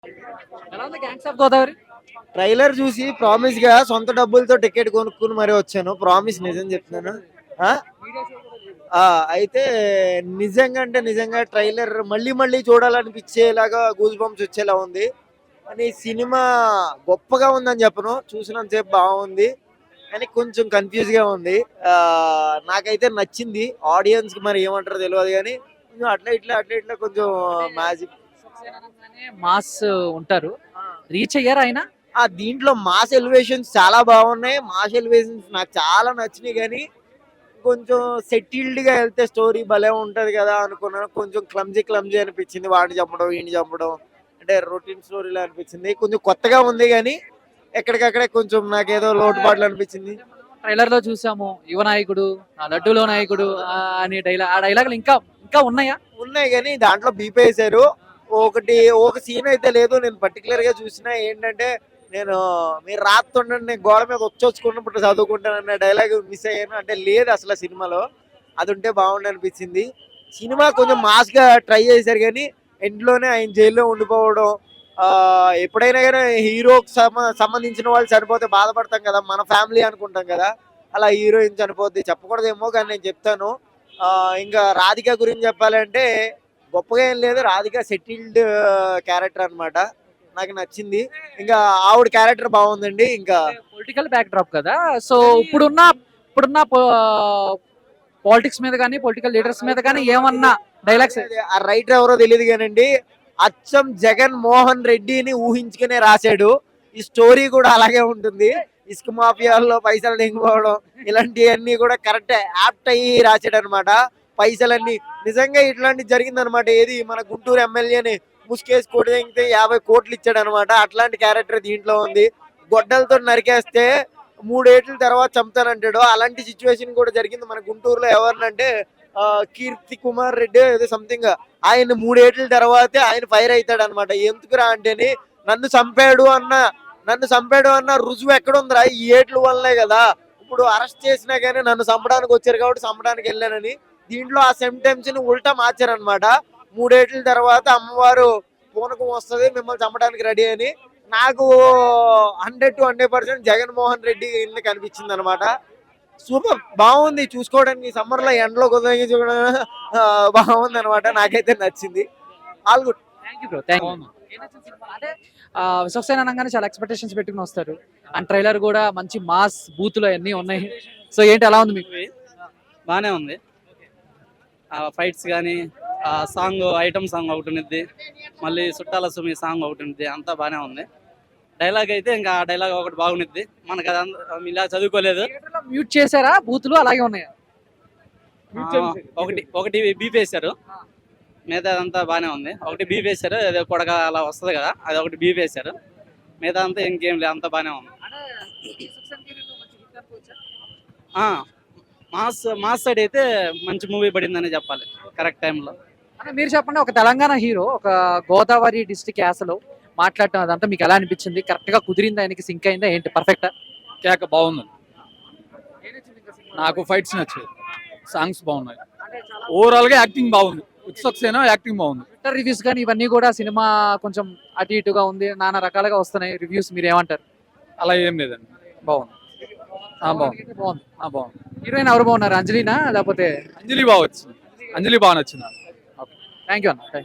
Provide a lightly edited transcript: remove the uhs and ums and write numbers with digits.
ఎలా ఉంది gangs of Godavari? Trailer చూసి ప్రామిస్ గా సొంత డబ్బులతో టికెట్ కొనుక్కుని మరీ వచ్చాను. ప్రామిస్ నిజం చెప్తున్నాను. ఆ ఆ, అయితే నిజంగా అంటే నిజంగా ట్రైలర్ మళ్ళీ మళ్ళీ చూడాలనిపించేలాగా గూస్ బంప్స్ వచ్చేలా ఉంది. అని సినిమా గొప్పగా ఉందని చెప్పను, చూసినంతసేపు బాగుంది కానీ కొంచెం కన్ఫ్యూజ్ గా ఉంది. ఆ నాకైతే నచ్చింది. ఆడియన్స్ కి మరి ఏమంటారో తెలియదు కానీ కొంచెం అట్లా ఇట్లా కొంచెం మ్యాజిక్. మాస్ ఉంటారు, రీచ్ అయ్యారు ఆయన. దీంట్లో మాస్ ఎలివేషన్స్ చాలా బాగున్నాయి. మాస్ ఎలివేషన్స్ నాకు చాలా నచ్చినాయి కానీ కొంచెం సెటిల్డ్ గా వెళ్తే స్టోరీ భలే ఉంటది కదా అనుకున్నాను. కొంచెం క్లమ్జీ అనిపించింది, వాడిని చంపడం వీడిని చంపడం అంటే రొటీన్ స్టోరీలా అనిపించింది. కొంచెం కొత్తగా ఉంది కానీ ఎక్కడికక్కడే కొంచెం నాకేదో లోటుపాట్లు అనిపించింది. ట్రైలర్ లో చూసాము యువ నాయకుడు, ఆ లడ్డూలో నాయకుడు అనే డైలాగ్, ఆ డైలాగులు ఇంకా ఇంకా ఉన్నాయా? ఉన్నాయి కానీ దాంట్లో బీపేశారు. ఒక సీన్ అయితే లేదు, నేను పర్టికులర్ గా చూసిన ఏంటంటే, నేను మీరు రాస్తుండండి నేను గోడ మీద వచ్చొచ్చుకున్నప్పుడు చదువుకుంటానన్న డైలాగ్ మిస్ అయ్యాను. అంటే లేదు అసలు సినిమాలో, అది ఉంటే బాగుండు అనిపించింది. సినిమా కొంచెం మాస్ గా ట్రై చేశారు కానీ ఎండ్లోనే ఆయన జైల్లో ఉండిపోవడం. ఆ ఎప్పుడైనా కానీ హీరోకి సంబంధించిన వాళ్ళు చనిపోతే బాధపడతాం కదా, మన ఫ్యామిలీ అనుకుంటాం కదా, అలా హీరోయిన్ చనిపోద్ది చెప్పకూడదేమో కానీ నేను చెప్తాను. ఇంకా రాధిక గురించి చెప్పాలంటే గొప్పగా ఏం లేదు. రాధిక సెటిల్డ్ క్యారెక్టర్ అన్నమాట, నాకు నచ్చింది. ఇంకా ఆవిడ క్యారెక్టర్ బాగుందండి. ఇంకా పొలిటికల్ బ్యాక్ డ్రాప్ కదా, సో ఇప్పుడున్న పాలిటిక్స్ మీద కానీ పొలిటికల్ లీడర్స్ మీద కానీ ఏమన్నా డైలాగ్స్? ఆ రైటర్ ఎవరో తెలియదు కానండి, అచ్చం జగన్ మోహన్ రెడ్డిని ఊహించుకునే రాశాడు. ఈ స్టోరీ కూడా అలాగే ఉంటుంది. ఇసుక మాఫియాల్లో పైసలు దిగిపోవడం ఇలాంటివన్నీ కూడా కరెక్ట్ యాప్ట్ అయ్యి రాశాడు అనమాట. పైసలన్నీ నిజంగా ఇట్లాంటి జరిగిందనమాట. ఏది మన గుంటూరు ఎమ్మెల్యేని ముసుకేసి కొడితే 50 కోట్లు ఇచ్చాడు అనమాట. అట్లాంటి క్యారెక్టర్ దీంట్లో ఉంది. గొడ్డలతో నరికేస్తే 3 ఏళ్ల తర్వాత చంపుతానంటాడు. అలాంటి సిచ్యువేషన్ కూడా జరిగింది మన గుంటూరులో. ఎవరినంటే కీర్తి కుమార్ రెడ్డి ఏదో సంథింగ్, ఆయన 3 ఏళ్ల తర్వాతే ఆయన ఫైర్ అవుతాడు అనమాట. ఎందుకురా అంటేని నన్ను చంపాడు అన్న రుజువు ఎక్కడుందిరా, ఈ ఏట్ల వల్లనే కదా. ఇప్పుడు అరెస్ట్ చేసినా కానీ నన్ను చంపడానికి వచ్చారు కాబట్టి చంపడానికి వెళ్ళానని. దీంట్లో ఆ సెంటెన్స్ ని ఉల్టా మార్చారనమాట. 3 ఏళ్ల తర్వాత అమ్మవారు పూనకం వస్తుంది మిమ్మల్ని చంపడానికి రెడీ అని. నాకు 100 to 100% జగన్మోహన్ రెడ్డి కనిపించింది అనమాట. సూపర్ బాగుంది చూసుకోవడానికి. సమ్మర్ లో ఎండలో కుదిరి చూడడం బాగుంది అనమాట. నాకైతే నచ్చింది. All good. Thank you bro, thank you. అంటే విశ్వక్సేన అనగానే చాలా ఎక్స్పెక్టేషన్స్ పెట్టుకుని వస్తారు, అండ్ ట్రైలర్ కూడా మంచి మాస్ బూతులు అన్నీ ఉన్నాయి. సో ఏంటి ఎలా ఉంది మీకు? బాగానే ఉంది. ఫైట్స్ కానీ సాంగ్ ఐటమ్ సాంగ్ ఒకటి ఉన్నది, మళ్ళీ చుట్టాల సుమి సాంగ్ ఒకటి ఉన్నది, అంతా బాగానే ఉంది. డైలాగ్ అయితే ఇంకా ఆ డైలాగ్ ఒకటి బాగున్నది. మనకు అదంతా ఇలా చదువుకోలేదు. మ్యూట్ చేశారా బూతులు అలాగే ఉన్నాయా? ఒకటి ఒకటి బీప్ వేశారు, మిగతా అదంతా బాగానే ఉంది. ఒకటి బీప్ వేశారు, అదే కొడక అలా వస్తుంది కదా, అది ఒకటి బీప్ వేశారు. మిగతా అంతా ఇంకేం లేదు, అంతా బాగానే ఉంది. మాస్ సైడ్ అయితే మంచి మూవీ పడిందని చెప్పాలి కరెక్ట్ టైంలో. అంటే మీరు చెప్పండి, ఒక తెలంగాణ హీరో ఒక గోదావరి డిస్టిక్ యాసలో మాట్లాడటం అదంతా మీకు ఎలా అనిపించింది? కరెక్ట్ గా కుదిరిందా, ఆయనకి సింక్ అయిందా ఏంటి? పర్ఫెక్టా? కేక బాగుంది. నాకు ఫైట్స్ నచ్చాయి, సాంగ్స్ బాగున్నాయి, ఓవరాల్ గా యాక్టింగ్ బాగుంది. విశ్వక్సేన యాక్టింగ్ బాగుంది. ట్విట్టర్ రివ్యూస్ కానీ ఇవన్నీ కూడా సినిమా కొంచెం అటు ఇటుగా ఉంది, నానా రకాలుగా వస్తున్నాయి రివ్యూస్, మీరు ఏమంటారు? అలా ఏం లేదండి, బాగుంది. బాగుంది. బాగుంది. బాగుంది. హీరోయిన్ ఎవరు బాగున్నారు, అంజలినా లేకపోతే? అంజలి బాగా వచ్చింది, అంజలి బాగా నచ్చింది. థ్యాంక్ యూ అన్న.